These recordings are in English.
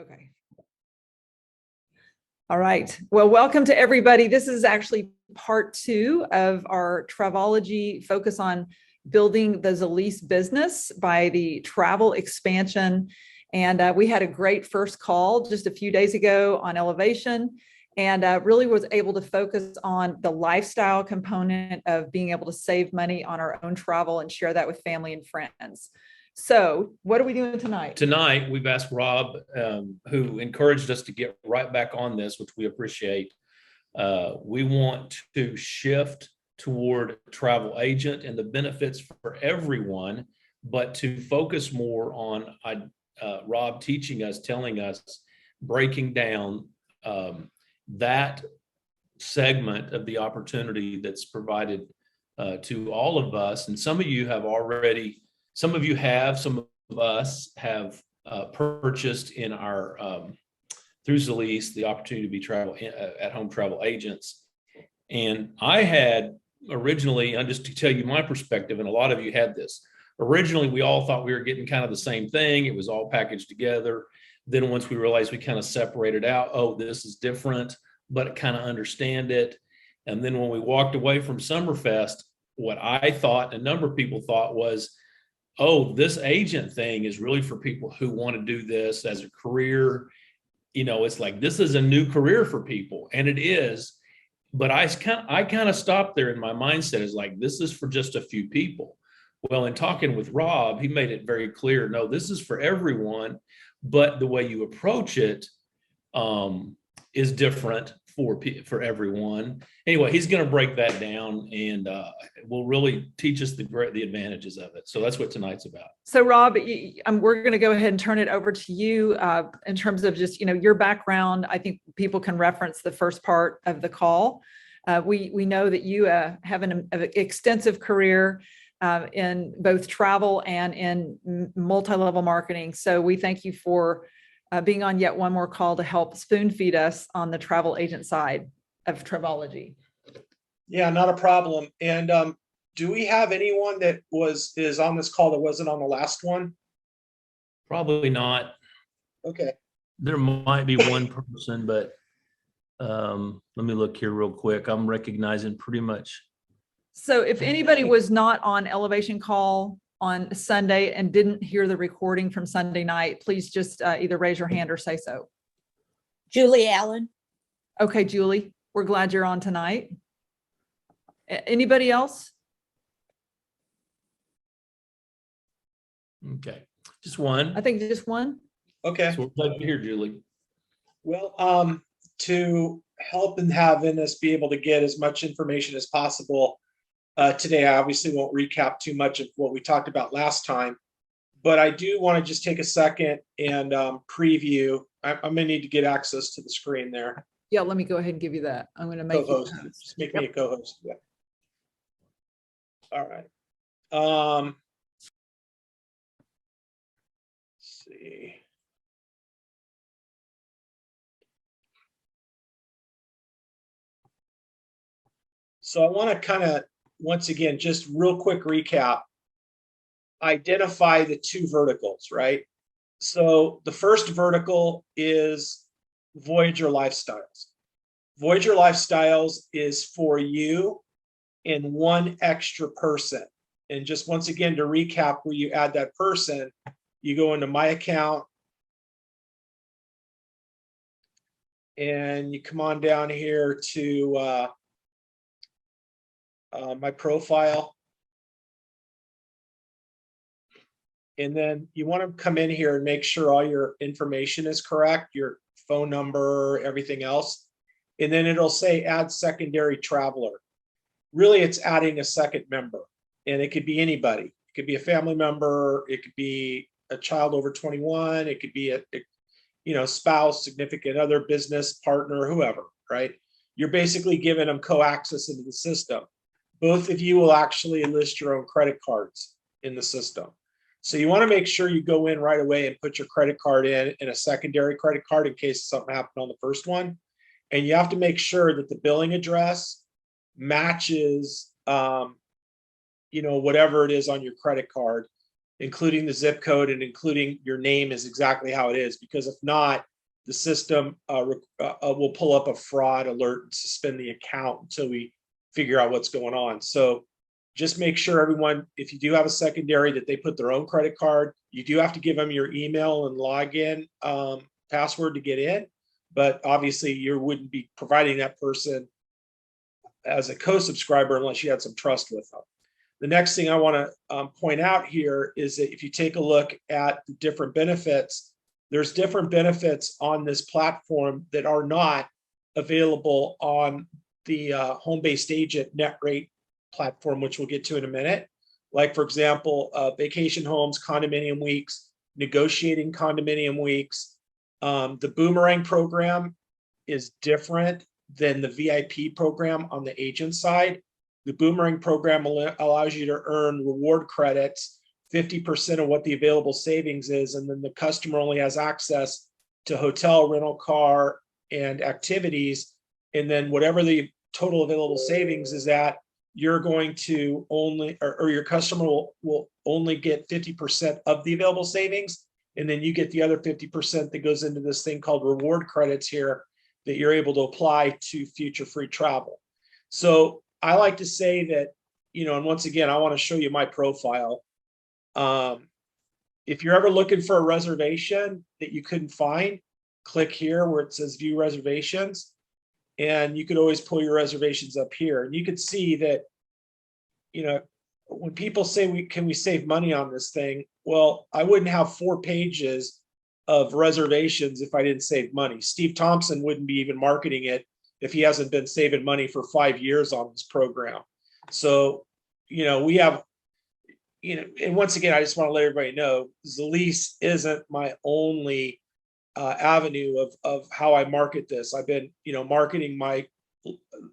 Okay. All right. Well, welcome to everybody. This is actually part 2 of our Travology focus on building the Zalise business by the travel expansion. And we had a great first call just a few days ago on elevation, and really was able to focus on the lifestyle component of being able to save money on our own travel and share that with family and friends. So what are we doing tonight? Tonight, we've asked Rob, who encouraged us to get right back on this, which we appreciate. We want to shift toward travel agent and the benefits for everyone, but to focus more on Rob teaching us, telling us, breaking down that segment of the opportunity that's provided to all of us. And some of you have already, some of us have purchased in our through Zalise the opportunity to be at-home travel agents. And I had originally, and just to tell you my perspective, and a lot of you had this, originally we all thought we were getting kind of the same thing. It was all packaged together. Then once we realized we kind of separated out, oh, this is different, but kind of understand it. And then when we walked away from Summerfest, what I thought, a number of people thought was, oh, this agent thing is really for people who want to do this as a career. You know, it's like, this is a new career for people, and it is. But I kind of stopped there in my mindset is like, this is for just a few people. Well, in talking with Rob, he made it very clear, no, this is for everyone, but the way you approach it is different for everyone. Anyway, he's going to break that down and will really teach us the advantages of it. So that's what tonight's about. So Rob, we're going to go ahead and turn it over to you in terms of just, your background. I think people can reference the first part of the call. We know that you have an extensive career in both travel and in multi-level marketing. So we thank you for being on yet one more call to help spoon feed us on the travel agent side of Travology. Yeah, not a problem. And do we have anyone that is on this call that wasn't on the last one? Probably not. Okay. There might be one person, but let me look here real quick. I'm recognizing pretty much. So if anybody was not on elevation call on Sunday and didn't hear the recording from Sunday night, please just either raise your hand or say so. Julie Allen. Okay, Julie, we're glad you're on tonight. Anybody else? Okay, just one. I think just one. Okay. So we're glad to hear, Julie. Well, to help in having us be able to get as much information as possible, today, I obviously won't recap too much of what we talked about last time, but I do want to just take a second and preview. I'm going to need to get access to the screen there. Yeah, let me go ahead and give you that. I'm going to make you co-host. Just make me a co-host. Yeah. All right. Let's see. So I want to kind of, once again, just real quick recap, identify the two verticals, right? So the first vertical is Voyager Lifestyles. Voyager Lifestyles is for you and one extra person. And just once again, to recap, where you add that person, you go into my account and you come on down here to my profile. And then you want to come in here and make sure all your information is correct, your phone number, everything else. And then it'll say add secondary traveler. Really, it's adding a second member. And it could be anybody. It could be a family member. It could be a child over 21. It could be a spouse, significant other, business partner, whoever, right? You're basically giving them co-access into the system. Both of you will actually list your own credit cards in the system. So you want to make sure you go in right away and put your credit card in a secondary credit card in case something happened on the first one. And you have to make sure that the billing address matches, whatever it is on your credit card. including the zip code and including your name is exactly how it is, because if not, the system will pull up a fraud alert and suspend the account until we figure out what's going on. So just make sure everyone, if you do have a secondary, that they put their own credit card. You do have to give them your email and login password to get in, but obviously you wouldn't be providing that person as a co-subscriber unless you had some trust with them. The next thing I want to point out here is that if you take a look at the different benefits, there's different benefits on this platform that are not available on the home-based agent net rate platform, which we'll get to in a minute. Like, for example, vacation homes, condominium weeks, negotiating condominium weeks. The Boomerang program is different than the VIP program on the agent side. The Boomerang program allows you to earn reward credits, 50% of what the available savings is, and then the customer only has access to hotel, rental car, and activities. And then whatever the total available savings is at, you're going to only, or your customer will only get 50% of the available savings. And then you get the other 50% that goes into this thing called reward credits here that you're able to apply to future free travel. So I like to say that, you know, and once again, I want to show you my profile. If you're ever looking for a reservation that you couldn't find, click here where it says view reservations. And you could always pull your reservations up here. And you could see that, you know, when people say, can we save money on this thing? Well, I wouldn't have 4 pages of reservations if I didn't save money. Steve Thompson wouldn't be even marketing it if he hasn't been saving money for 5 years on this program. So, you know, we have, you know, and once again, I just want to let everybody know, Zalease isn't my only avenue of how I market this. I've been, you know, marketing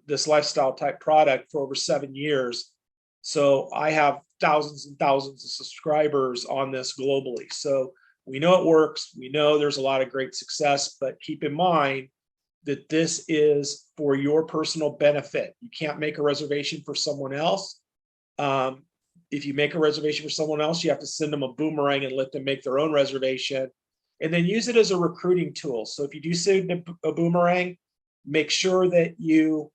this lifestyle type product for over 7 years. So I have thousands and thousands of subscribers on this globally. So we know it works. We know there's a lot of great success, but keep in mind that this is for your personal benefit. You can't make a reservation for someone else. If you make a reservation for someone else, you have to send them a Boomerang and let them make their own reservation, and then use it as a recruiting tool. So if you do send a Boomerang, make sure that you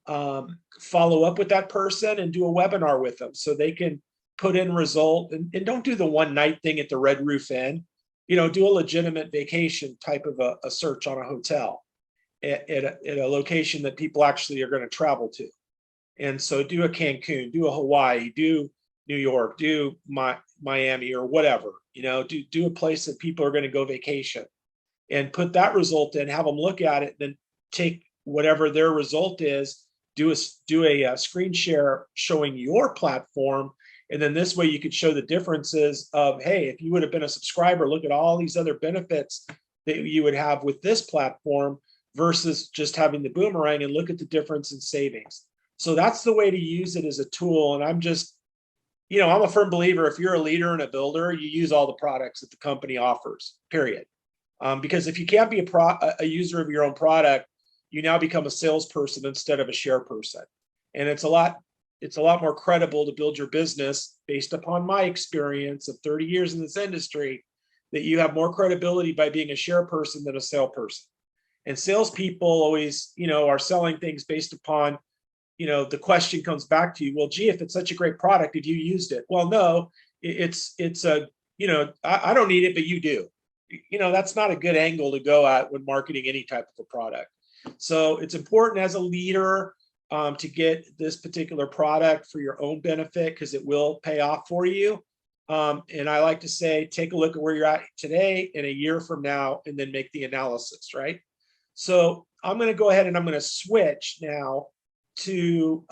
follow up with that person and do a webinar with them so they can put in result, and don't do the one night thing at the Red Roof Inn. You know, do a legitimate vacation type of a search on a hotel at a location that people actually are going to travel to. And so do a Cancun, do a Hawaii, do New York, do Miami or whatever, you know, do a place that people are going to go vacation, and put that result in, have them look at it, then take whatever their result is, do a screen share showing your platform. And then this way you could show the differences of, hey, if you would have been a subscriber, look at all these other benefits that you would have with this platform versus just having the Boomerang, and look at the difference in savings. So that's the way to use it as a tool. And I'm just, you know, I'm a firm believer, if you're a leader and a builder, you use all the products that the company offers, period. Because if you can't be a user of your own product, you now become a salesperson instead of a share person. And it's a lot more credible to build your business based upon my experience of 30 years in this industry, that you have more credibility by being a share person than a salesperson. And salespeople always, you know, are selling things based upon, you know, the question comes back to you, well, gee, if it's such a great product, have you used it? Well, no, it's a, you know, I don't need it, but you do. You know, that's not a good angle to go at when marketing any type of a product. So it's important as a leader to get this particular product for your own benefit, because it will pay off for you. And I like to say, take a look at where you're at today and a year from now, and then make the analysis, right? So I'm going to go ahead and I'm going to switch now to,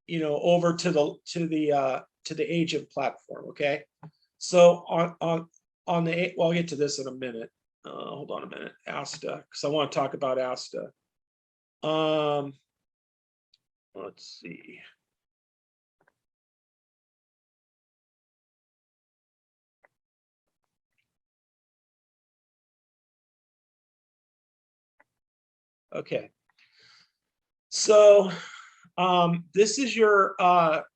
you know, over to the agent platform. Okay. So on the, well, I'll get to this in a minute. Hold on a minute, Asta, because I want to talk about Asta. Let's see. Okay. So this is your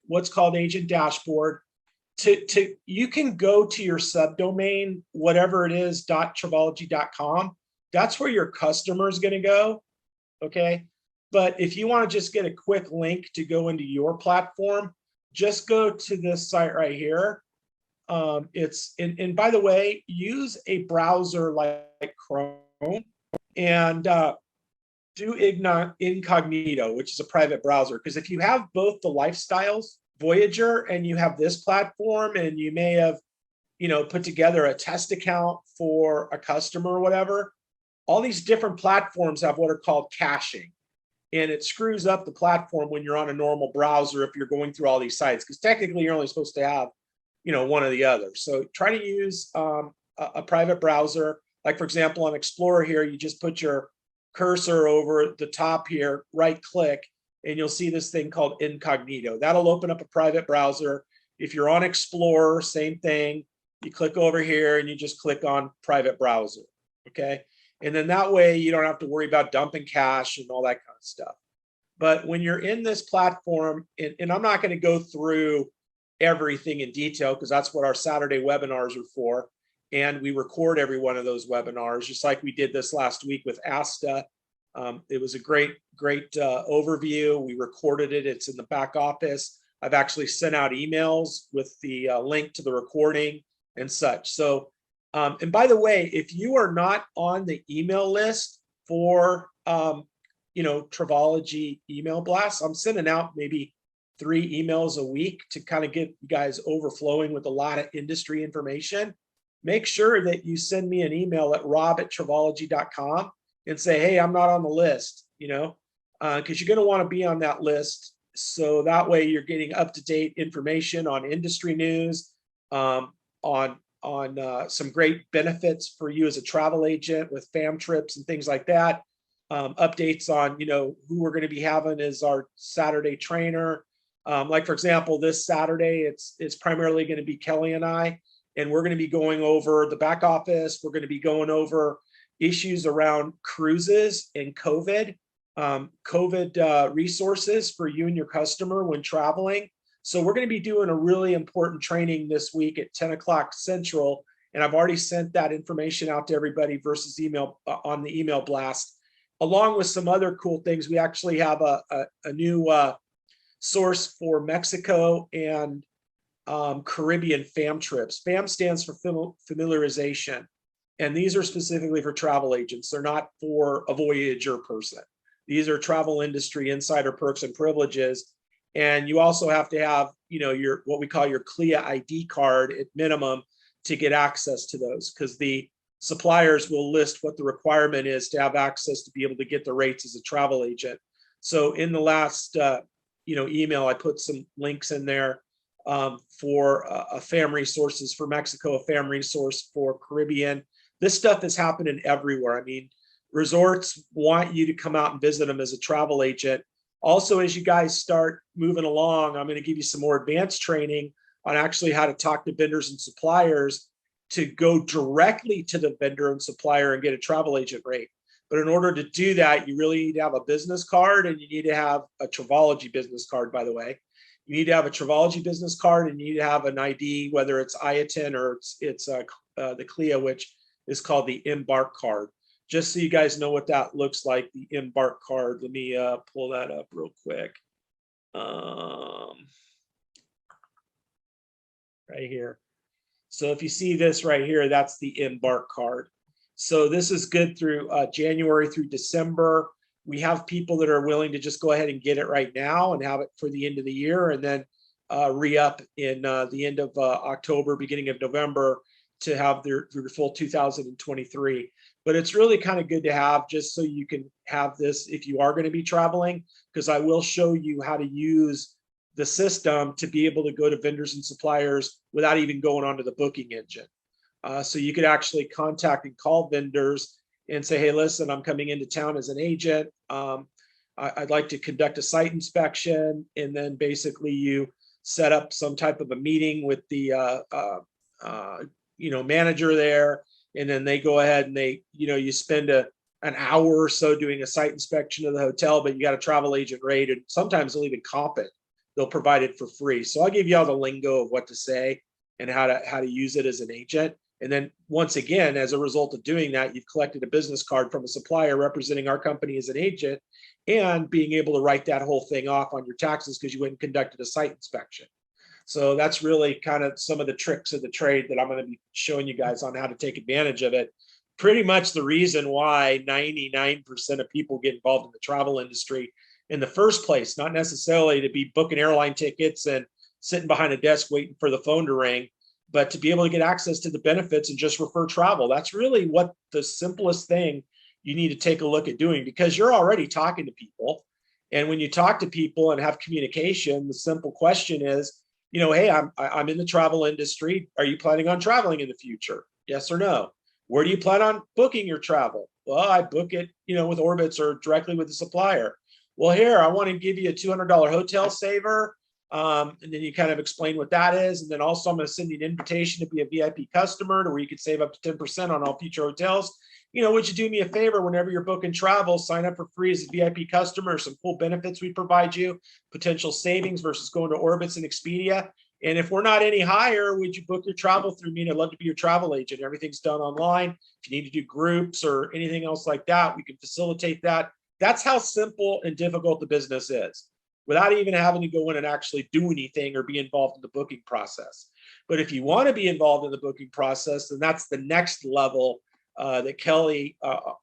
what's called agent dashboard. you can go to your subdomain, whatever it is, .travology.com. That's where your customer is going to go. Okay. But if you want to just get a quick link to go into your platform, just go to this site right here. And by the way, use a browser like Chrome and do incognito, which is a private browser. Because if you have both the lifestyles, Voyager, and you have this platform, and you may have, put together a test account for a customer or whatever, all these different platforms have what are called caching. And it screws up the platform when you're on a normal browser if you're going through all these sites, because technically you're only supposed to have, one or the other. So try to use a private browser. Like, for example, on Explorer here, you just put your cursor over the top here, right click, and you'll see this thing called incognito. That'll open up a private browser. If you're on Explorer, same thing. You click over here and you just click on private browser. Okay. And then that way you don't have to worry about dumping cache and all that kind of stuff. But when you're in this platform, and I'm not going to go through everything in detail because that's what our Saturday webinars are for. And we record every one of those webinars, just like we did this last week with Asta. It was a great overview. We recorded it. It's in the back office. I've actually sent out emails with the link to the recording and such. So, and by the way, if you are not on the email list for, Travology email blasts, I'm sending out maybe 3 emails a week to kind of get you guys overflowing with a lot of industry information. Make sure that you send me an email at rob@travology.com and say, hey, I'm not on the list, because you're going to want to be on that list. So that way you're getting up-to-date information on industry news, on some great benefits for you as a travel agent with fam trips and things like that. Updates on, who we're going to be having as our Saturday trainer. Like, for example, this Saturday, it's primarily going to be Kelly and I, and we're going to be going over the back office. We're going to be going over issues around cruises and COVID resources for you and your customer when traveling. So we're going to be doing a really important training this week at 10 o'clock Central. And I've already sent that information out to everybody versus email on the email blast, along with some other cool things. We actually have a new source for Mexico and Caribbean fam trips. Fam stands for familiarization. And these are specifically for travel agents. They're not for a Voyager person. These are travel industry insider perks and privileges. And you also have to have, your what we call your CLIA ID card at minimum to get access to those, because the suppliers will list what the requirement is to have access to be able to get the rates as a travel agent. So in the last, email, I put some links in there for a fam resources for Mexico, a fam resource for Caribbean. This stuff is happening everywhere. I mean, resorts want you to come out and visit them as a travel agent. Also, as you guys start moving along, I'm going to give you some more advanced training on actually how to talk to vendors and suppliers to go directly to the vendor and supplier and get a travel agent rate. But in order to do that, you really need to have a business card, and you need to have a Travology business card, by the way. You need to have a Travology business card, and you need to have an ID, whether it's IATIN or it's the CLIA, which is called the Embark card. Just so you guys know what that looks like, the Embark card. Let me pull that up real quick. Right here. So if you see this right here, that's the Embark card. So this is good through January through December. We have people that are willing to just go ahead and get it right now and have it for the end of the year, and then re-up in the end of October, beginning of November, to have their full 2023. But it's really kind of good to have, just so you can have this if you are going to be traveling, because I will show you how to use the system to be able to go to vendors and suppliers without even going onto the booking engine. So you could actually contact and call vendors and say, hey, listen, I'm coming into town as an agent. I'd like to conduct a site inspection. And then basically you set up some type of a meeting with the manager there. And then they go ahead and you spend an hour or so doing a site inspection of the hotel, but you got a travel agent rate, and sometimes they'll even comp it. They'll provide it for free. So I'll give you all the lingo of what to say. and how to use it as an agent. And then once again, as a result of doing that, you've collected a business card from a supplier representing our company as an agent and being able to write that whole thing off on your taxes because you went and conducted a site inspection. So that's really kind of some of the tricks of the trade that I'm going to be showing you guys on how to take advantage of it. Pretty much the reason why 99% of people get involved in the travel industry in the first place, not necessarily to be booking airline tickets and sitting behind a desk waiting for the phone to ring, but to be able to get access to the benefits and just refer travel. That's really what the simplest thing you need to take a look at doing, because you're already talking to people. And when you talk to people and have communication, the simple question is, you know, hey, I'm in the travel industry. Are you planning on traveling in the future? Yes or no? Where do you plan on booking your travel? Well, I book it, you know, with Orbitz or directly with the supplier. Well, here, I want to give you a $200 hotel saver. And then you kind of explain what that is. And then also I'm going to send you an invitation to be a VIP customer to where you could save up to 10% on all future hotels. You know, would you do me a favor whenever you're booking travel, sign up for free as a VIP customer, some cool benefits we provide you, potential savings versus going to Orbitz and Expedia. And if we're not any higher, would you book your travel through me? And I'd love to be your travel agent. Everything's done online. If you need to do groups or anything else like that, we can facilitate that. That's how simple and difficult the business is, without even having to go in and actually do anything or be involved in the booking process. But if you want to be involved in the booking process, then that's the next level that Kelly,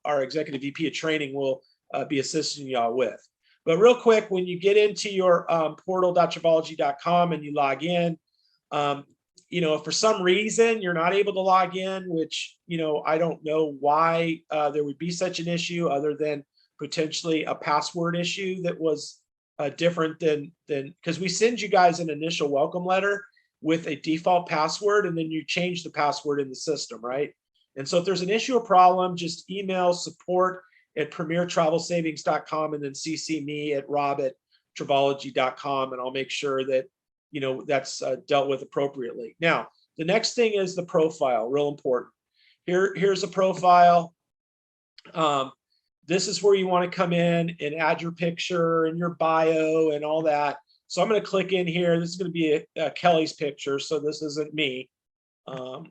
our executive VP of training, will be assisting y'all with. But real quick, when you get into your portal.travology.com and you log in, you know, if for some reason you're not able to log in, which, you know, I don't know why there would be such an issue other than potentially a password issue that was different than because we send you guys an initial welcome letter with a default password, and then you change the password in the system, right? And so if there's an issue or problem, just email support@premiertravelsavings.com and then CC me at rob@travology.com, and I'll make sure that, you know, that's dealt with appropriately. Now, the next thing is the profile, real important. Here's a profile. This is where you want to come in and add your picture and your bio and all that. So I'm going to click in here. This is going to be Kelly's picture. So this isn't me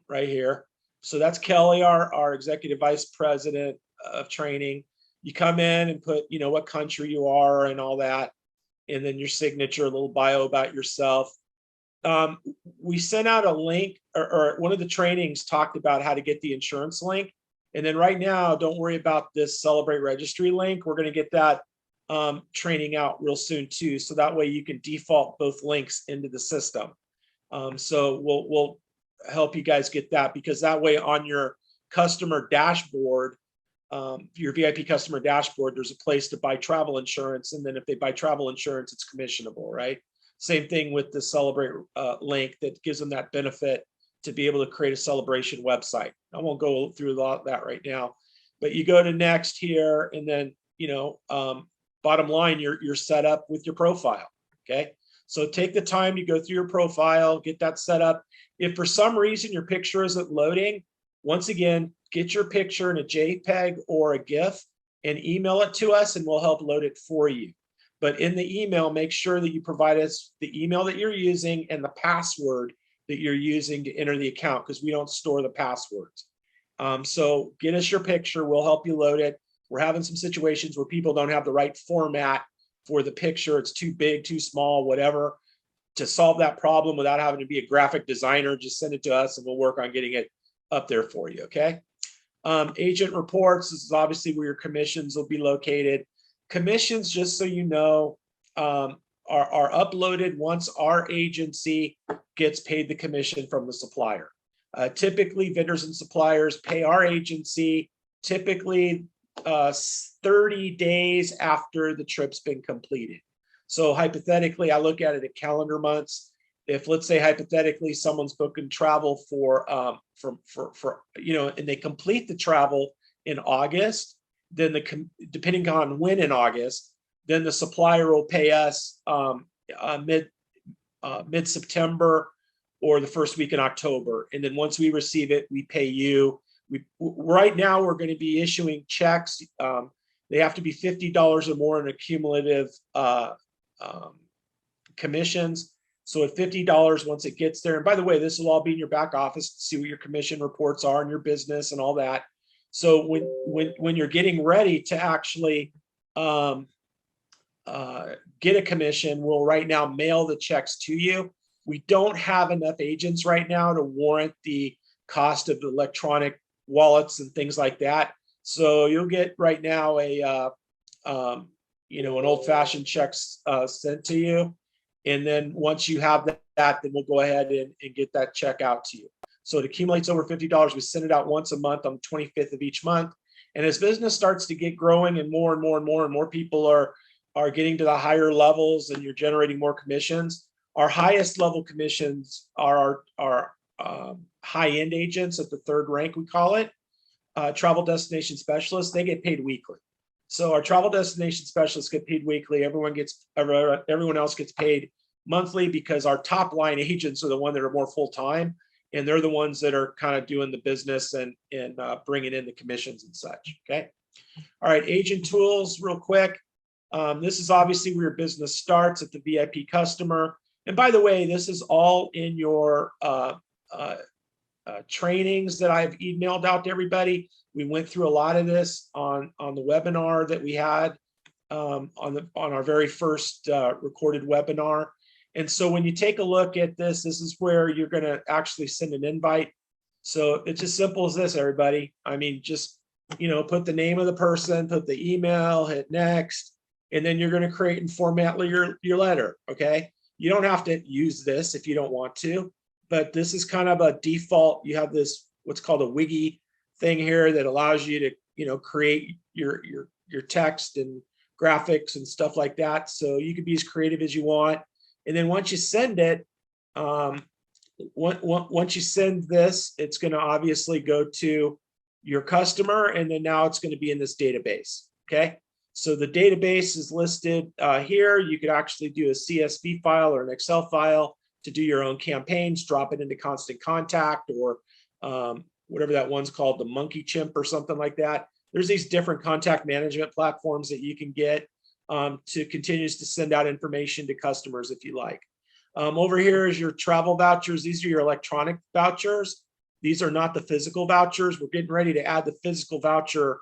right here. So that's Kelly, our executive vice president of training. You come in and put, you know, what country you are and all that. And then your signature, a little bio about yourself. We sent out a link, or one of the trainings talked about how to get the insurance link. And then right now, don't worry about this Celebrate Registry link. We're going to get that training out real soon too. So that way you can default both links into the system. So we'll help you guys get that, because that way on your customer dashboard, your VIP customer dashboard, there's a place to buy travel insurance. And then if they buy travel insurance, it's commissionable, right? Same thing with the Celebrate link that gives them that benefit to be able to create a celebration website. I won't go through that right now, but you go to next here, and then, you know, bottom line, you're set up with your profile. Okay. So take the time to go through your profile, get that set up. If for some reason your picture isn't loading, once again, get your picture in a JPEG or a GIF and email it to us, and we'll help load it for you. But in the email, make sure that you provide us the email that you're using and the password that you're using to enter the account, because we don't store the passwords. So get us your picture. We'll help you load it. We're having some situations where people don't have the right format for the picture. It's too big, too small, whatever. To solve that problem without having to be a graphic designer, just send it to us and we'll work on getting it up there for you, okay? Agent reports, this is obviously where your commissions will be located. Commissions, just so you know, are uploaded once our agency gets paid the commission from the supplier. Typically, vendors and suppliers pay our agency typically 30 days after the trip's been completed. So hypothetically, I look at it at calendar months. If, let's say, hypothetically, someone's booking travel for you know, and they complete the travel in August, then depending on when in August, then the supplier will pay us mid-September or the first week in October. And then once we receive it, we pay you. Right now, we're going to be issuing checks. They have to be $50 or more in accumulative commissions. So at $50, once it gets there, and by the way, this will all be in your back office to see what your commission reports are in your business and all that. So when you're getting ready to actually get a commission, we'll right now mail the checks to you. We don't have enough agents right now to warrant the cost of the electronic wallets and things like that. So you'll get right now a an old-fashioned check sent to you, and then once you have that, then we'll go ahead and get that check out to you. So it accumulates over $50. We send it out once a month on the 25th of each month. And as business starts to get growing and more people are getting to the higher levels and you're generating more commissions, our highest level commissions are our high-end agents at the third rank, we call it, travel destination specialists. They get paid weekly. So our travel destination specialists get paid weekly. Everyone else gets paid monthly, because our top line agents are the ones that are more full-time, and they're the ones that are kind of doing the business and bringing in the commissions and such. Okay. All right. Agent tools real quick. This is obviously where your business starts, at the VIP customer. And by the way, this is all in your trainings that I've emailed out to everybody. We went through a lot of this on the webinar that we had on our very first recorded webinar. And so when you take a look at this, this is where you're going to actually send an invite. So it's as simple as this, everybody. I mean, just, put the name of the person, put the email, hit next, and then you're going to create and format your letter. Okay. You don't have to use this if you don't want to, but this is kind of a default. You have this, what's called a wiki thing here that allows you to, create your text and graphics and stuff like that. So you can be as creative as you want. And then once you send it, once you send this, it's going to obviously go to your customer, and then now it's going to be in this database. Okay. So the database is listed here. You could actually do a CSV file or an Excel file to do your own campaigns, drop it into Constant Contact, or whatever that one's called, the Monkey Chimp or something like that. There's these different contact management platforms that you can get to continue to send out information to customers if you like. Over here is your travel vouchers. These are your electronic vouchers. These are not the physical vouchers. We're getting ready to add the physical voucher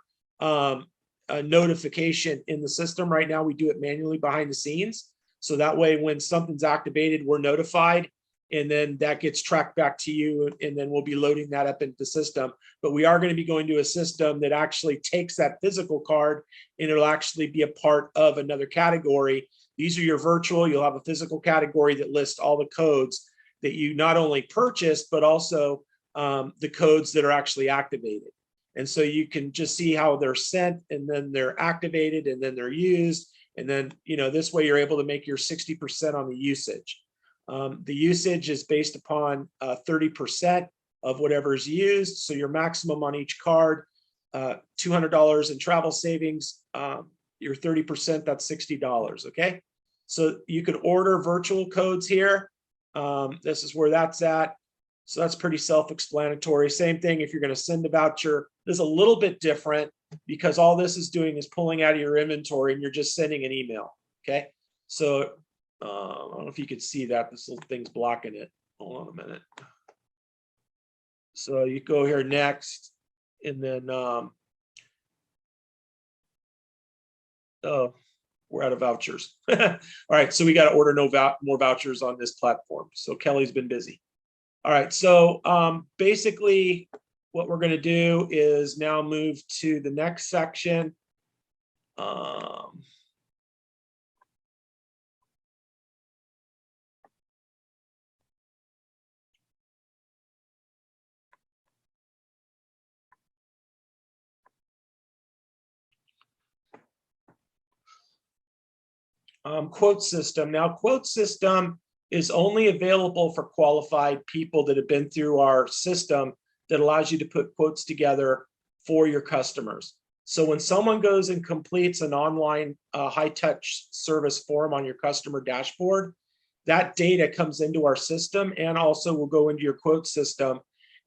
notification in the system. Right now, we do it manually behind the scenes. So that way, when something's activated, we're notified, and then that gets tracked back to you, and then we'll be loading that up into the system. But we are going to be going to a system that actually takes that physical card, and it'll actually be a part of another category. These are your virtual. You'll have a physical category that lists all the codes that you not only purchased, but also the codes that are actually activated. And so you can just see how they're sent, and then they're activated, and then they're used. And then, this way you're able to make your 60% on the usage. The usage is based upon 30% of whatever is used. So your maximum on each card, $200 in travel savings, your 30%, that's $60. Okay. So you could order virtual codes here. This is where that's at. So that's pretty self-explanatory. Same thing if you're going to send a voucher. This is a little bit different because all this is doing is pulling out of your inventory and you're just sending an email. Okay. So I don't know if you could see that. This little thing's blocking it. Hold on a minute. So you go here next, and then oh, we're out of vouchers. All right. So we got to order more vouchers on this platform. So Kelly's been busy. All right, so basically what we're going to do is now move to the next section. Quote system. Now, quote system is only available for qualified people that have been through our system that allows you to put quotes together for your customers. So when someone goes and completes an online high-touch service form on your customer dashboard, that data comes into our system and also will go into your quote system.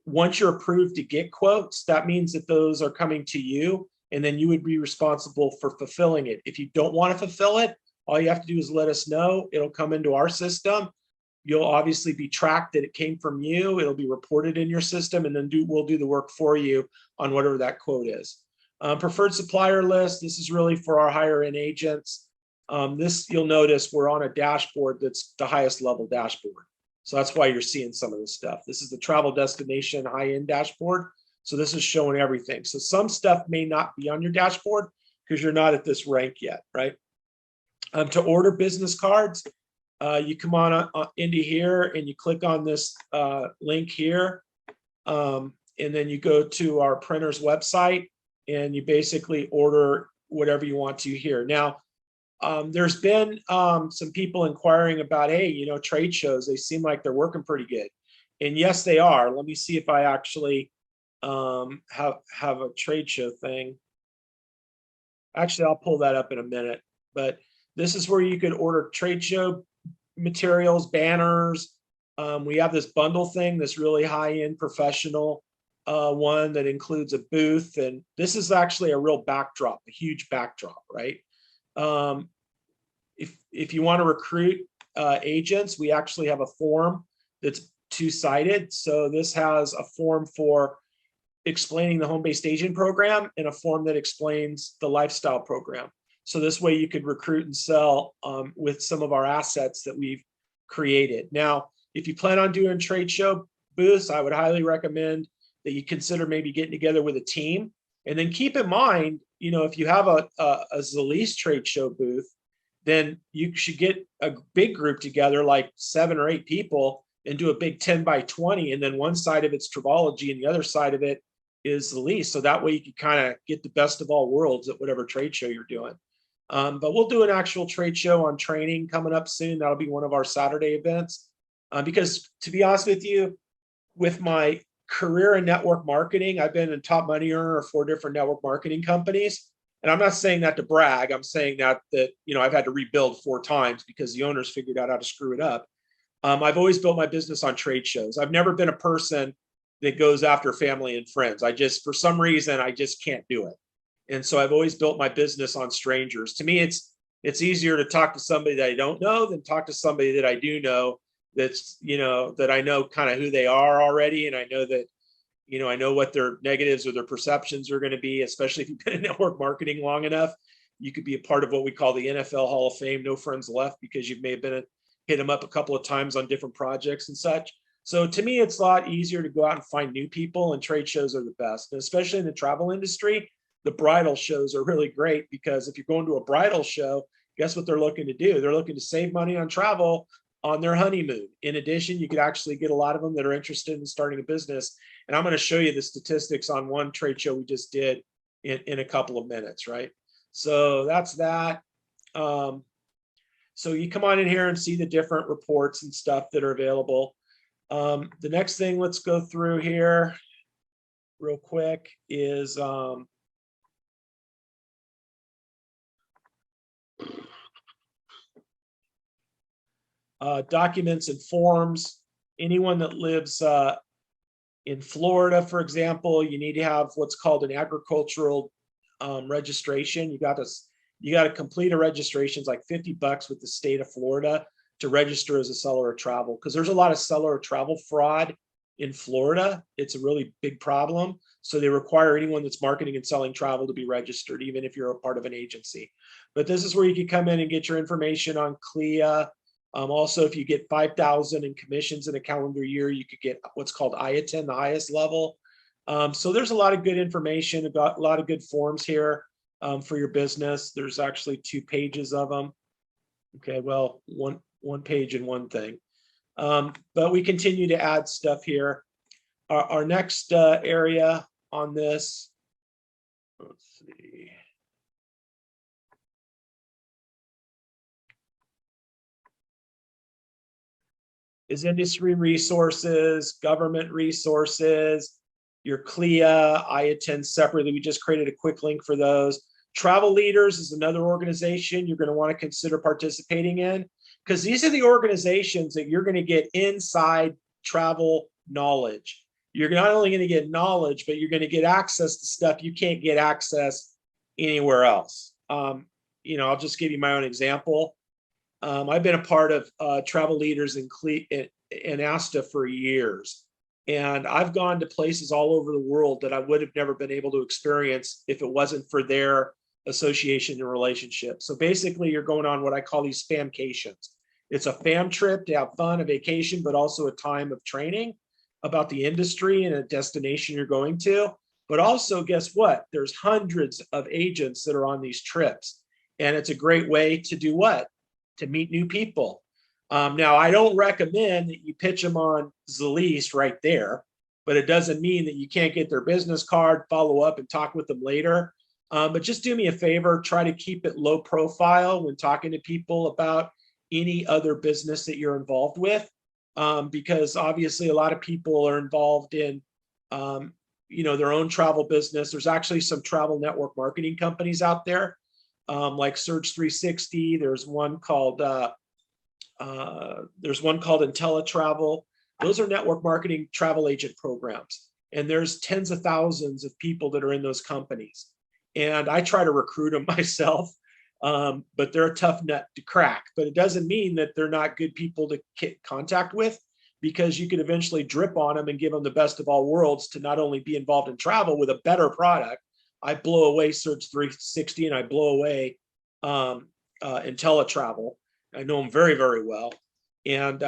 Once you're approved to get quotes, that means that those are coming to you, and then you would be responsible for fulfilling it. If you don't want to fulfill it, all you have to do is let us know. It'll come into our system. You'll obviously be tracked that it came from you. It'll be reported in your system, and then we'll do the work for you on whatever that quote is. Preferred supplier list. This is really for our higher end agents. This, you'll notice we're on a dashboard that's the highest level dashboard. So that's why you're seeing some of this stuff. This is the travel destination high-end dashboard. So this is showing everything. So some stuff may not be on your dashboard because you're not at this rank yet, right? To order business cards, you come on into here and you click on this link here. And then you go to our printer's website and you basically order whatever you want to here. Now, there's been some people inquiring about, hey, you know, trade shows, they seem like they're working pretty good. And yes, they are. Let me see if I actually have a trade show thing. Actually, I'll pull that up in a minute. But this is where you could order trade show materials, banners. We have this bundle thing, this really high-end professional one that includes a booth. And this is actually a real backdrop, a huge backdrop, right? If you want to recruit agents, we actually have a form that's two-sided. So this has a form for explaining the home-based agent program and a form that explains the lifestyle program. So this way you could recruit and sell with some of our assets that we've created. Now, if you plan on doing trade show booths, I would highly recommend that you consider maybe getting together with a team. And then keep in mind, you know, if you have a Zalease trade show booth, then you should get a big group together, like 7 or 8 people, and do a big 10 by 20. And then one side of it's Travology and the other side of it is Zalease. So that way you can kind of get the best of all worlds at whatever trade show you're doing. But we'll do an actual trade show on training coming up soon. That'll be one of our Saturday events. Because to be honest with you, with my career in network marketing, I've been a top money earner of 4 different network marketing companies. And I'm not saying that to brag. I'm saying that you know, I've had to rebuild 4 times because the owners figured out how to screw it up. I've always built my business on trade shows. I've never been a person that goes after family and friends. For some reason, I just can't do it. And so I've always built my business on strangers. To me, it's easier to talk to somebody that I don't know than talk to somebody that I do know, that's, you know, that I know kind of who they are already. And I know that, you know, I know what their negatives or their perceptions are going to be, especially if you've been in network marketing long enough. You could be a part of what we call the NFL Hall of Fame, no friends left, because you may have been hit them up a couple of times on different projects and such. So to me, it's a lot easier to go out and find new people, and trade shows are the best. And especially in the travel industry, the bridal shows are really great, because if you're going to a bridal show, guess what they're looking to do? They're looking to save money on travel on their honeymoon. In addition, you could actually get a lot of them that are interested in starting a business. And I'm going to show you the statistics on one trade show we just did in a couple of minutes, right? So that's that. So you come on in here and see the different reports and stuff that are available. The next thing, let's go through here real quick, is documents and forms. Anyone that lives in Florida, for example, you need to have what's called an agricultural registration. You got to complete a registration. It's like $50 with the state of Florida to register as a seller of travel, because there's a lot of seller of travel fraud in Florida. It's a really big problem. So they require anyone that's marketing and selling travel to be registered, even if you're a part of an agency. But this is where you can come in and get your information on CLIA. Also, if you get 5,000 in commissions in a calendar year, you could get what's called IATIN, the highest level. So there's a lot of good information about a lot of good forms here for your business. There's actually 2 pages of them. Okay, well, one page and one thing. But we continue to add stuff here. Our next area on this, let's see. Is industry resources, government resources, your CLIA, IATIN separately. We just created a quick link for those. Travel Leaders is another organization you're going to want to consider participating in, because these are the organizations that you're going to get inside travel knowledge. You're not only going to get knowledge, but you're going to get access to stuff you can't get access anywhere else. You know, I'll just give you my own example. I've been a part of travel leaders in ASTA for years. And I've gone to places all over the world that I would have never been able to experience if it wasn't for their association and relationship. So basically you're going on what I call these famcations. It's a fam trip to have fun, a vacation, but also a time of training about the industry and a destination you're going to. But also, guess what? There's hundreds of agents that are on these trips. And it's a great way to do what? To meet new people. Now, I don't recommend that you pitch them on Zalise right there, but it doesn't mean that you can't get their business card, follow up and talk with them later. But just do me a favor, try to keep it low profile when talking to people about any other business that you're involved with, because obviously a lot of people are involved in their own travel business. There's actually some travel network marketing companies out there, like Search 360. There's one called IntelliTravel. Those are network marketing travel agent programs, and there's tens of thousands of people that are in those companies. And I try to recruit them myself, but they're a tough nut to crack. But it doesn't mean that they're not good people to get contact with, because you could eventually drip on them and give them the best of all worlds to not only be involved in travel with a better product. I blow away Search 360 and I blow away IntelliTravel. I know them very, very well. And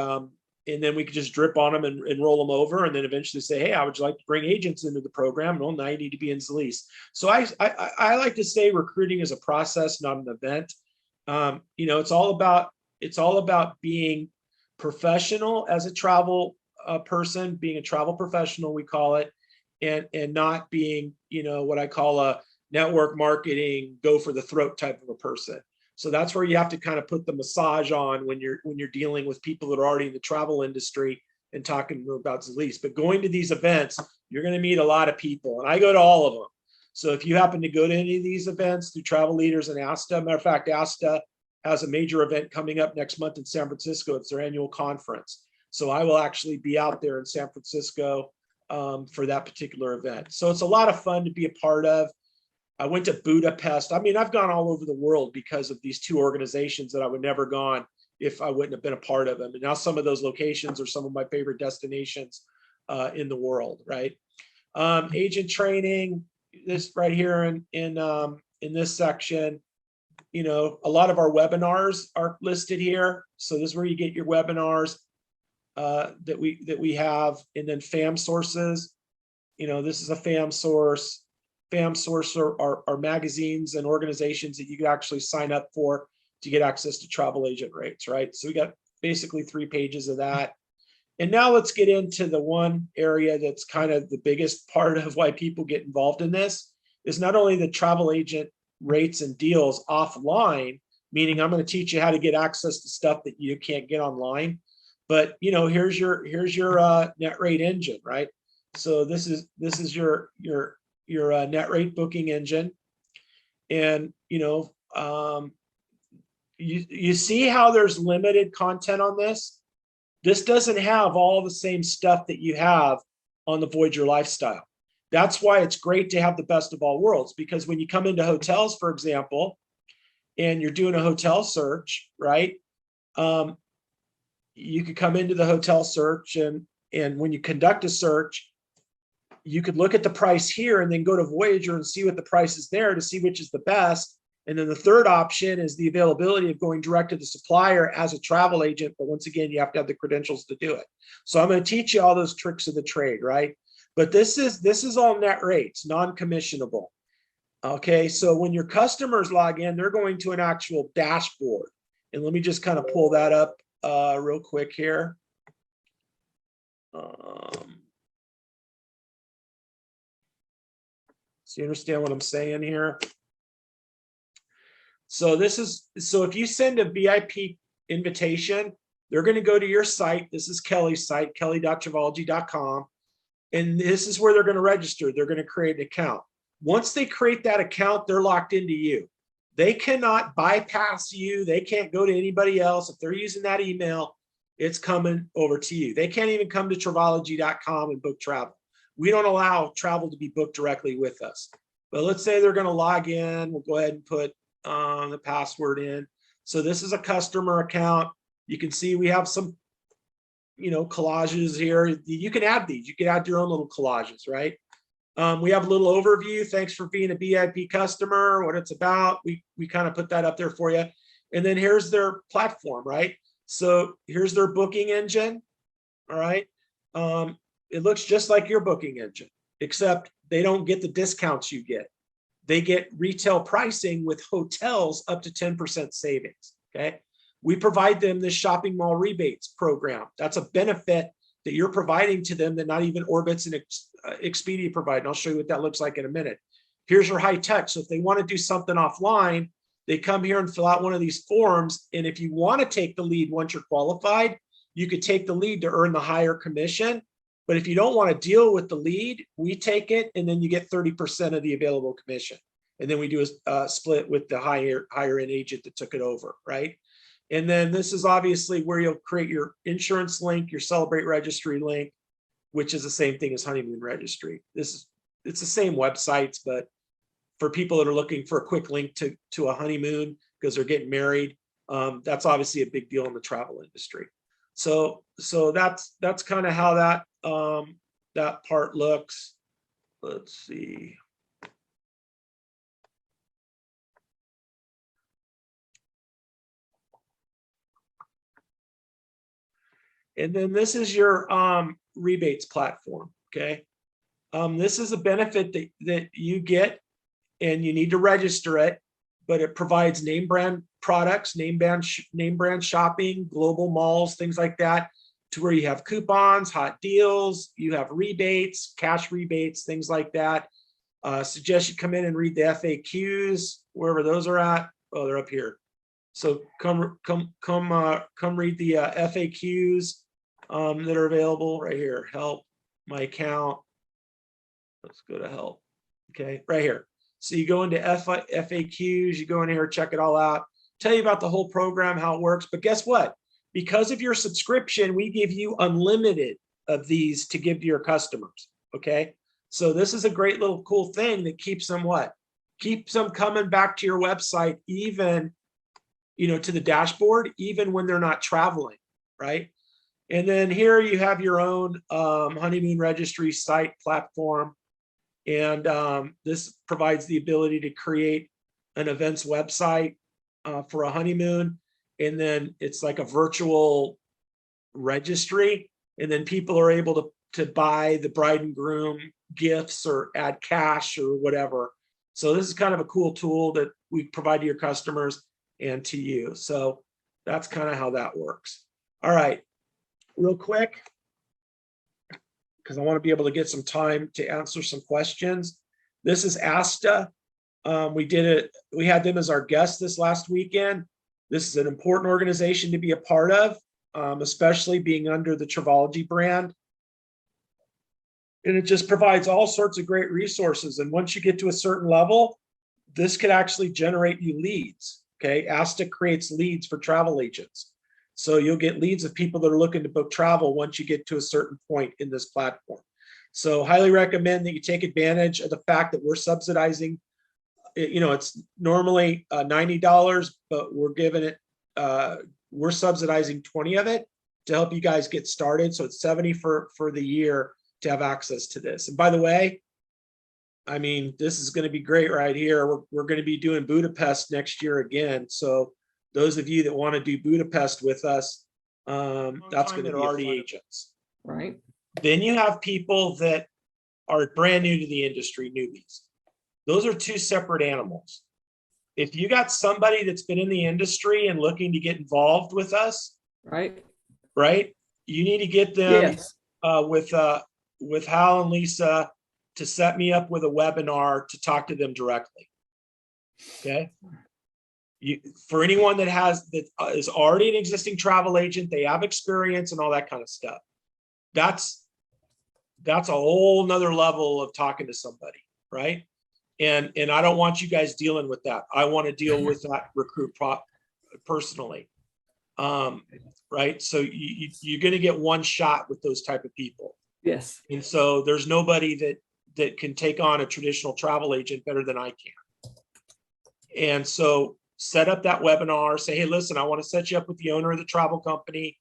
then we could just drip on them and roll them over, and then eventually say, hey, I would like to bring agents into the program. Well, now you need to be in Zalise. So I like to say recruiting is a process, not an event. It's all about being professional as a travel person, being a travel professional, we call it, and not being, what I call a network marketing, go for the throat type of a person. So that's where you have to kind of put the massage on when you're dealing with people that are already in the travel industry and talking about Zalise. But going to these events, you're going to meet a lot of people, and I go to all of them. So if you happen to go to any of these events through Travel Leaders and ASTA, matter of fact, ASTA has a major event coming up next month in San Francisco. It's their annual conference. So I will actually be out there in San Francisco for that particular event. So it's a lot of fun to be a part of. I went to Budapest. I mean, I've gone all over the world because of these two organizations that I would never gone if I wouldn't have been a part of them. And now some of those locations are some of my favorite destinations in the world, right? Agent training, this right here in this section, a lot of our webinars are listed here. So this is where you get your webinars that we have. And then FAM sources, this is a FAM source. FAM source are magazines and organizations that you could actually sign up for to get access to travel agent rates, right? So we got basically 3 pages of that. And now let's get into the one area that's kind of the biggest part of why people get involved in this, is not only the travel agent rates and deals offline, meaning I'm going to teach you how to get access to stuff that you can't get online, but here's your net rate engine, right? So this is your net rate booking engine. And you see how there's limited content on this. This doesn't have all the same stuff that you have on the Voyager Lifestyle. That's why it's great to have the best of all worlds, because when you come into hotels, for example, and you're doing a hotel search, right? You could come into the hotel search, and when you conduct a search, you could look at the price here and then go to Voyager and see what the price is there to see which is the best. And then the third option is the availability of going direct to the supplier as a travel agent. But once again, you have to have the credentials to do it. So I'm going to teach you all those tricks of the trade, right? But this is all net rates, non-commissionable. Okay, so when your customers log in, they're going to an actual dashboard. And let me just kind of pull that up real quick here. So you understand what I'm saying here? So if you send a VIP invitation, they're going to go to your site. This is Kelly's site, kelly.travology.com. And this is where they're going to register. They're going to create an account. Once they create that account, they're locked into you. They cannot bypass you. They can't go to anybody else. If they're using that email, it's coming over to you. They can't even come to Travology.com and book travel. We don't allow travel to be booked directly with us. But let's say they're going to log in. We'll go ahead and put the password in. So this is a customer account. You can see we have some, collages here. You can add these. You can add your own little collages, right? We have a little overview. Thanks for being a VIP customer, what it's about. We kind of put that up there for you. And then here's their platform, right? So here's their booking engine. All right. It looks just like your booking engine, except they don't get the discounts you get. They get retail pricing with hotels up to 10% savings. Okay. We provide them this shopping mall rebates program. That's a benefit that you're providing to them that not even Orbitz and Expedia provide. And I'll show you what that looks like in a minute. Here's your high touch. So if they want to do something offline, they come here and fill out one of these forms. And if you want to take the lead once you're qualified, you could take the lead to earn the higher commission. But if you don't want to deal with the lead, we take it and then you get 30% of the available commission. And then we do a split with the higher end agent that took it over, right? And then this is obviously where you'll create your insurance link, your Celebrate Registry link, which is the same thing as Honeymoon Registry. It's the same websites, but for people that are looking for a quick link to a honeymoon because they're getting married, that's obviously a big deal in the travel industry. So that's kind of how that part looks. Let's see. And then this is your rebates platform. Okay. This is a benefit that you get and you need to register it, but it provides name brand products, name brand shopping, global malls, things like that, to where you have coupons, hot deals, you have rebates, cash rebates, things like that. Suggest you come in and read the FAQs, wherever those are at. Oh, they're up here. So come read the FAQs that are available right here. Help, my account. Let's go to help. Okay, right here. So you go into FAQs, you go in here, check it all out, tell you about the whole program, how it works. But guess what? Because of your subscription, we give you unlimited of these to give to your customers. Okay. So this is a great little cool thing that keeps them what? Keeps them coming back to your website, even, to the dashboard, even when they're not traveling, right? And then here you have your own honeymoon registry site platform. And this provides the ability to create an events website for a honeymoon. And then it's like a virtual registry. And then people are able to buy the bride and groom gifts or add cash or whatever. So this is kind of a cool tool that we provide to your customers and to you. So that's kind of how that works. All right, real quick, because I want to be able to get some time to answer some questions. This is ASTA. We had them as our guest this last weekend. This is an important organization to be a part of, especially being under the Travology brand. And it just provides all sorts of great resources. And once you get to a certain level, this could actually generate you leads. Okay, ASTA creates leads for travel agents. So you'll get leads of people that are looking to book travel once you get to a certain point in this platform. So highly recommend that you take advantage of the fact that we're subsidizing. It's normally $90, but we're giving it, we're subsidizing 20 of it to help you guys get started. So it's 70 for the year to have access to this. And by the way, I mean, this is going to be great right here. We're going to be doing Budapest next year again. So those of you that want to do Budapest with us, that's going to be already agents. Right. Then you have people that are brand new to the industry, newbies. Those are two separate animals. If you got somebody that's been in the industry and looking to get involved with us, Right. You need to get them Yes. with Hal and Lisa to set me up with a webinar to talk to them directly. Okay. For anyone that is already an existing travel agent, they have experience and all that kind of stuff. That's a whole nother level of talking to somebody, right? And I don't want you guys dealing with that. I want to deal with that recruit personally. Right? So you're going to get one shot with those type of people. Yes. And so there's nobody that can take on a traditional travel agent better than I can. And so set up that webinar, say, hey, listen, I want to set you up with the owner of the travel company.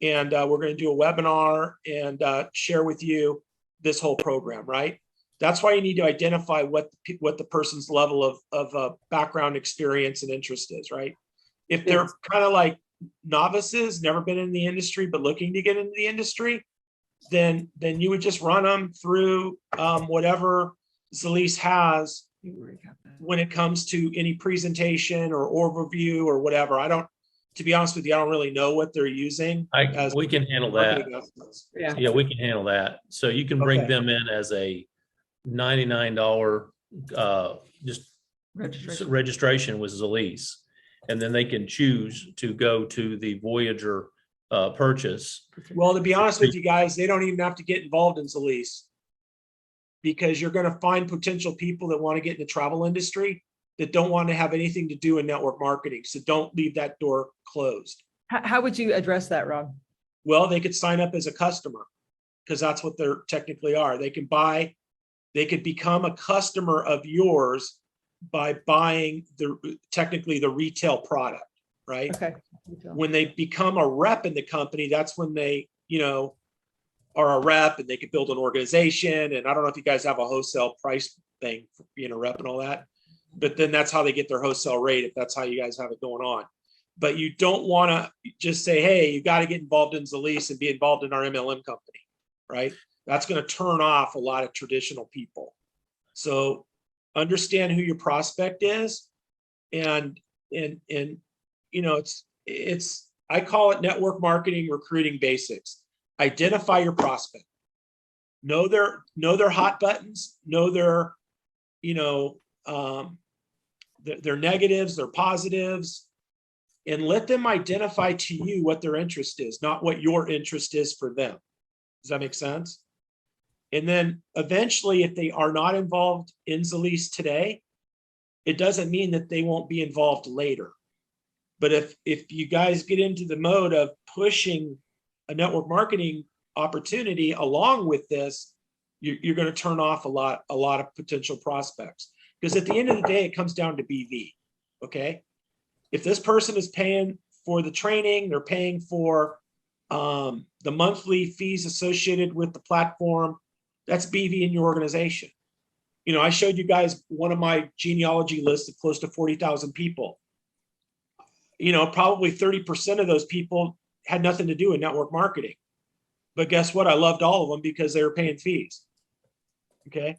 And we're going to do a webinar and share with you this whole program, right? That's why you need to identify what the person's level of background experience and interest is, right? If they're kind of like novices, never been in the industry, but looking to get into the industry, then you would just run them through whatever Zalise has when it comes to any presentation or overview or whatever. To be honest with you, I don't really know what they're using. We can handle that. Yeah, we can handle that. So you can bring them in as a $99 just registration with Zalise, and then they can choose to go to the Voyager purchase. Well, to be honest with you guys, they don't even have to get involved in Zalise, because you're going to find potential people that want to get in the travel industry that don't want to have anything to do with network marketing. So don't leave that door closed. How would you address that, Rob? Well, they could sign up as a customer, because that's what they're technically are. They could become a customer of yours by buying technically the retail product, right? Okay. When they become a rep in the company, that's when they, are a rep, and they could build an organization. And I don't know if you guys have a wholesale price thing for being a rep and all that, but then that's how they get their wholesale rate, if that's how you guys have it going on. But you don't want to just say, hey, you got to get involved in Zalise and be involved in our MLM company, right? That's going to turn off a lot of traditional people. So understand who your prospect is. And it's I call it network marketing recruiting basics. Identify your prospect. Know their hot buttons, know their negatives, their positives, and let them identify to you what their interest is, not what your interest is for them. Does that make sense? And then eventually, if they are not involved in Zalise today, it doesn't mean that they won't be involved later. But if you guys get into the mode of pushing a network marketing opportunity along with this, you're going to turn off a lot of potential prospects. Because at the end of the day, it comes down to BV. Okay. If this person is paying for the training, they're paying for the monthly fees associated with the platform, that's BV in your organization. I showed you guys one of my genealogy lists of close to 40,000 people. Probably 30% of those people had nothing to do with network marketing. But guess what? I loved all of them because they were paying fees. Okay.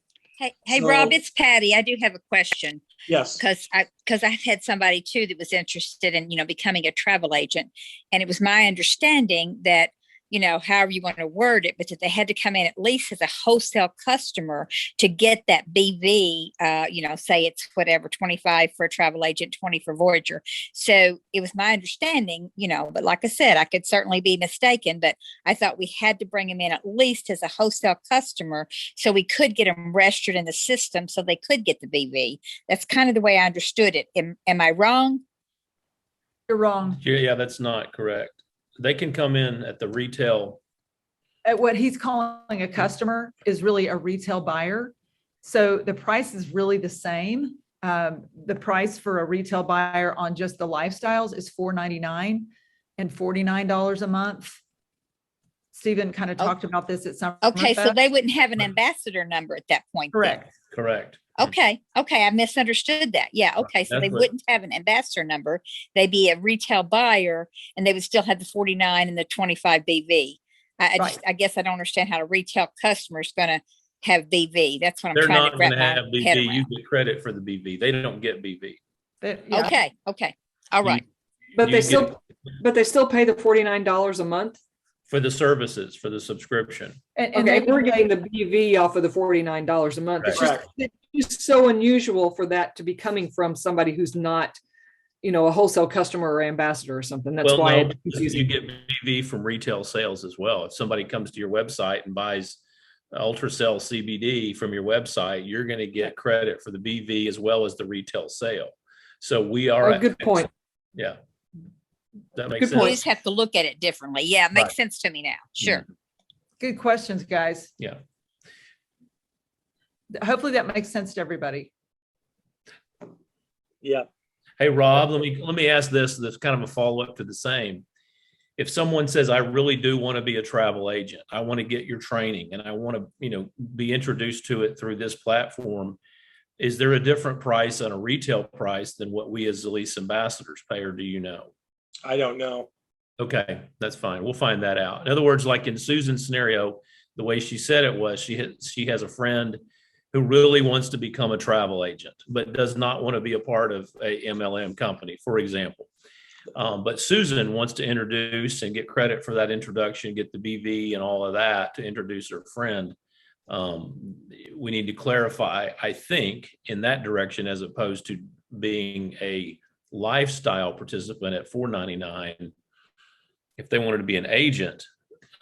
Hey, Rob, it's Patty. I do have a question. Yes. Because I've had somebody too that was interested in, becoming a travel agent. And it was my understanding that, however you want to word it, but that they had to come in at least as a wholesale customer to get that BV, say it's whatever, 25 for a travel agent, 20 for Voyager. So it was my understanding, but like I said, I could certainly be mistaken, but I thought we had to bring them in at least as a wholesale customer so we could get them registered in the system so they could get the BV. That's kind of the way I understood it. Am I wrong? You're wrong. Yeah, that's not correct. They can come in at the retail. What he's calling a customer is really a retail buyer. So the price is really the same. The price for a retail buyer on just the lifestyles is $4.99 and $49 a month. Stephen kind of talked about this at some. Okay, so they wouldn't have an ambassador number at that point. Correct. Then. Correct. Okay. I misunderstood that. Yeah. Okay. So they wouldn't have an ambassador number. They'd be a retail buyer and they would still have the 49 and the 25 BV. I guess I don't understand how a retail customer is going to have BV. That's what I'm trying to wrap my head around. You get credit for the BV. They don't get BV. Okay. All right. But they still pay the $49 a month for the services, for the subscription. And we're getting the BV off of the $49 a month. It's just so unusual for that to be coming from somebody who's not, a wholesale customer or ambassador or something. That's why you get BV from retail sales as well. If somebody comes to your website and buys Ultracell CBD from your website, you're going to get credit for the BV as well as the retail sale. So we are a good point. Yeah. That makes sense. We just have to look at it differently. Yeah, it makes sense to me now. Sure. Good questions, guys. Yeah. Hopefully that makes sense to everybody. Yeah. Hey, Rob, let me ask this. That's kind of a follow-up to the same. If someone says, I really do want to be a travel agent, I want to get your training and I want to, be introduced to it through this platform, is there a different price on a retail price than what we as Zalease ambassadors pay, or do you know? I don't know. Okay, that's fine. We'll find that out. In other words, like in Susan's scenario, the way she said it was she has a friend who really wants to become a travel agent, but does not want to be a part of a MLM company, for example. But Susan wants to introduce and get credit for that introduction, get the BV and all of that to introduce her friend. We need to clarify, I think, in that direction, as opposed to being a lifestyle participant at $4.99. If they wanted to be an agent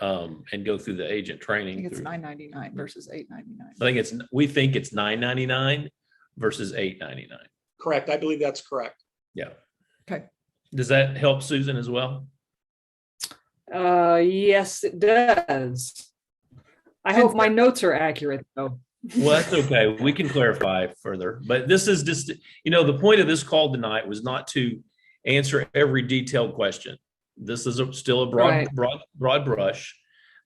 and go through the agent I training, think it's $9.99 versus $8.99. we think it's $9.99 versus $8.99. Correct. I believe that's correct. Yeah. Okay. Does that help Susan as well? Yes, it does. I hope my notes are accurate though. Well, that's okay. We can clarify further, but this is just, the point of this call tonight was not to answer every detailed question. This is still a Right. broad brush,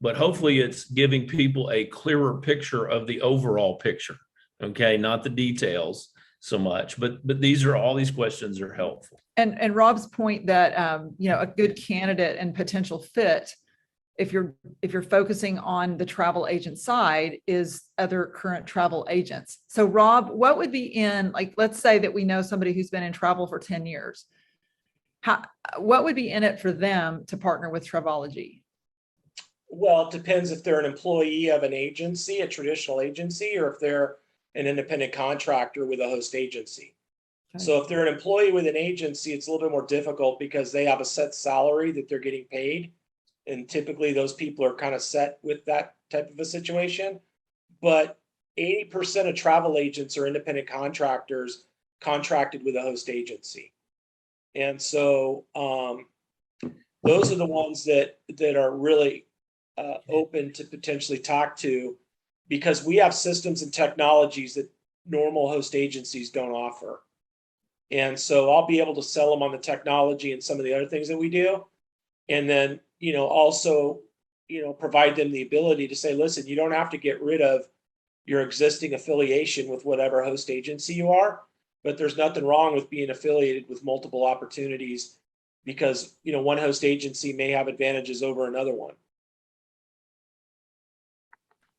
but hopefully it's giving people a clearer picture of the overall picture. Okay. Not the details so much, but all these questions are helpful. And Rob's point that, a good candidate and potential fit, if you're focusing on the travel agent side, is other current travel agents. So Rob, what would be in, like, let's say that we know somebody who's been in travel for 10 years. What would be in it for them to partner with Travology? Well, it depends if they're an employee of an agency, a traditional agency, or if they're an independent contractor with a host agency. Okay. So if they're an employee with an agency, it's a little bit more difficult because they have a set salary that they're getting paid. And typically those people are kind of set with that type of a situation. But 80% of travel agents are independent contractors contracted with a host agency. And so those are the ones that are really open to potentially talk to, because we have systems and technologies that normal host agencies don't offer. And so I'll be able to sell them on the technology and some of the other things that we do. And then, also, provide them the ability to say, listen, you don't have to get rid of your existing affiliation with whatever host agency you are, but there's nothing wrong with being affiliated with multiple opportunities, because, one host agency may have advantages over another one.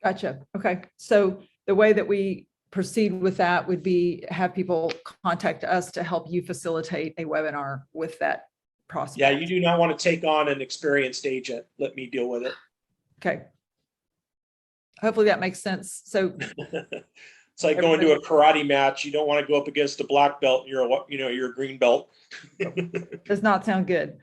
Gotcha. Okay. So the way that we proceed with that would be have people contact us to help you facilitate a webinar with that prospect. Yeah, you do not want to take on an experienced agent. Let me deal with it. Okay. Hopefully that makes sense. So it's like going to a karate match. You don't want to go up against a black belt and you're a green belt. does not sound good.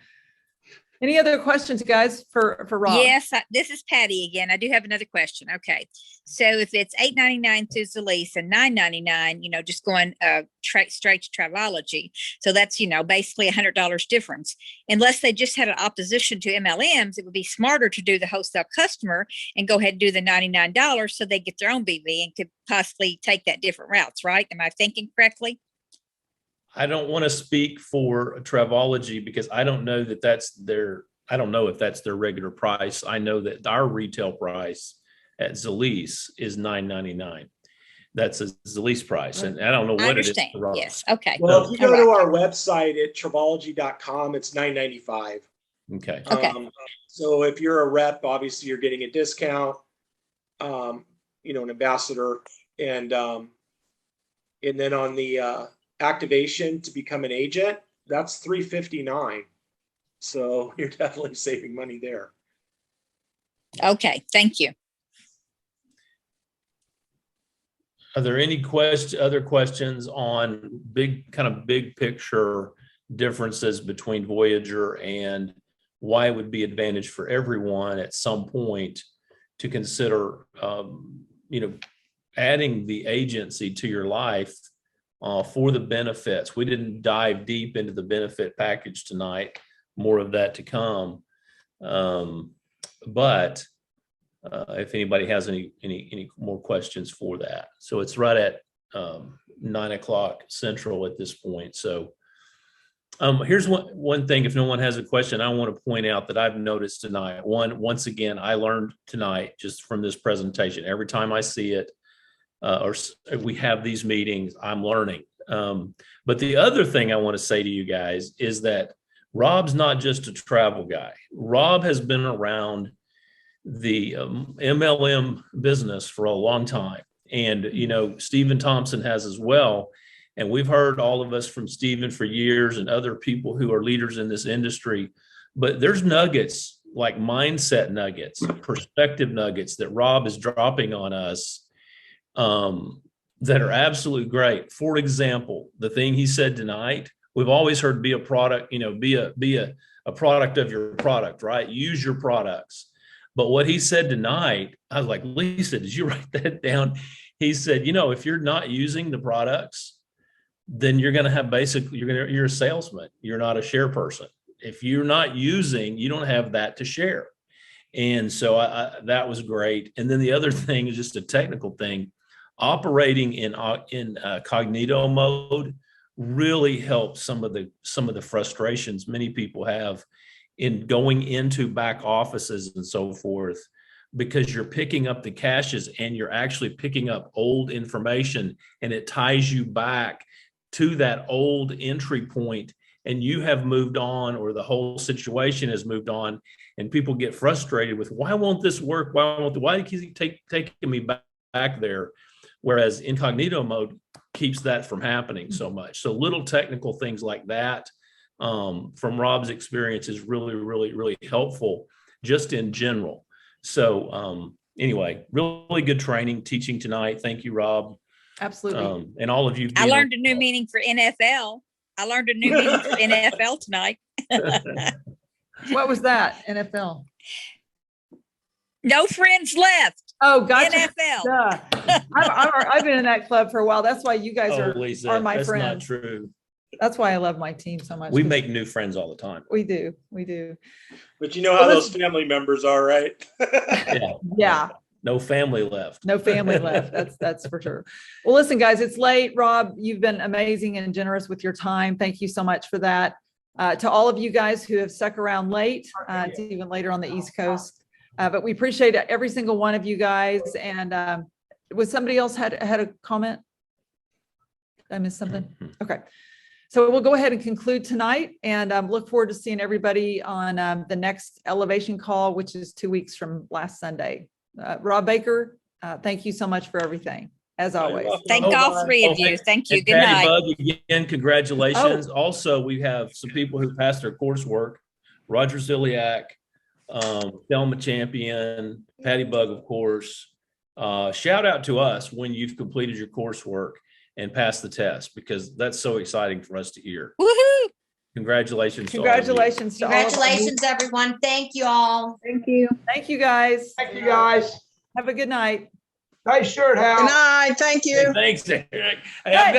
Any other questions, guys, for Rob? Yes, this is Patty again. I do have another question. Okay, so if it's $8.99 through Zalease and $9.99, just going straight to Travology, so that's basically $100 difference. Unless they just had an opposition to MLMs, it would be smarter to do the wholesale customer and go ahead and do the $99 so they get their own BV and could possibly take that different routes. Right? Am I thinking correctly? I don't want to speak for Travology because I don't know that I don't know if that's their regular price. I know that our retail price at Zalease is $9.99. That's a Zalease price. And I don't know what it is. Yes. Okay. Well, if you go to our website at Travology.com, it's $9.95. Okay. Okay. So if you're a rep, obviously you're getting a discount, an ambassador, and then on the activation to become an agent, that's $359. So you're definitely saving money there. Okay. Thank you. Are there any other questions on big picture differences between Voyager and why it would be advantage for everyone at some point to consider, adding the agency to your life for the benefits? We didn't dive deep into the benefit package tonight. More of that to come. But if anybody has any more questions for that. So it's right at 9:00 Central at this point. So Here's one thing, if no one has a question, I want to point out that I've noticed tonight. Once again, I learned tonight just from this presentation. Every time I see it, or we have these meetings, I'm learning. But the other thing I want to say to you guys is that Rob's not just a travel guy. Rob has been around the MLM business for a long time. And, Stephen Thompson has as well. And we've heard, all of us, from Stephen for years and other people who are leaders in this industry. But there's nuggets, like mindset nuggets, perspective nuggets that Rob is dropping on us that are absolutely great. For example, the thing he said tonight, we've always heard be a product, be a product of your product, right? Use your products. But what he said tonight, I was like, Lisa, did you write that down? He said, if you're not using the products, then you're going to have you're a salesman. You're not a share person. If you're not using, you don't have that to share. And so that was great. And then the other thing is just a technical thing. Operating in cognito mode really helps some of the frustrations many people have in going into back offices and so forth, because you're picking up the caches and you're actually picking up old information, and it ties you back to that old entry point, and you have moved on, or the whole situation has moved on, and people get frustrated with, why won't this work? Why does he taking me back there? Whereas incognito mode keeps that from happening so much. So little technical things like that from Rob's experience is really, really, really helpful just in general. So anyway, really good teaching tonight. Thank you, Rob. Absolutely. And all of you. I learned a new meaning for NFL. I learned a new meaning for NFL tonight. What was that? NFL. No friends left. Oh, gotcha. NFL. Yeah. I've been in that club for a while. That's why you guys Lisa, are my that's friends. Not true. That's why I love my team so much. We make new friends all the time. We do. But you know how those family members are, right? Yeah. No family left. No family left. That's for sure. Well, listen, guys, it's late. Rob, you've been amazing and generous with your time. Thank you so much for that. To all of you guys who have stuck around late, it's even later on the East Coast. But we appreciate every single one of you guys. And was somebody else had a comment? Did I miss something? Okay. So we'll go ahead and conclude tonight, and look forward to seeing everybody on the next elevation call, which is 2 weeks from last Sunday. Rob Baker, thank you so much for everything, as always. Thank all three of you. Thank you. Good night. Bug, again, congratulations. Also, we have some people who passed their coursework. Roger Ziliak, Thelma Champion, Patty Bug, of course. Shout out to us when you've completed your coursework and passed the test, because that's so exciting for us to hear. Woohoo! Congratulations. Congratulations to all of you. Congratulations, everyone. Thank you all. Thank you. Thank you, guys. Thank you, guys. Have a good night. Nice shirt, Hal. Good night. Thank you. Hey, thanks, Eric. Hey,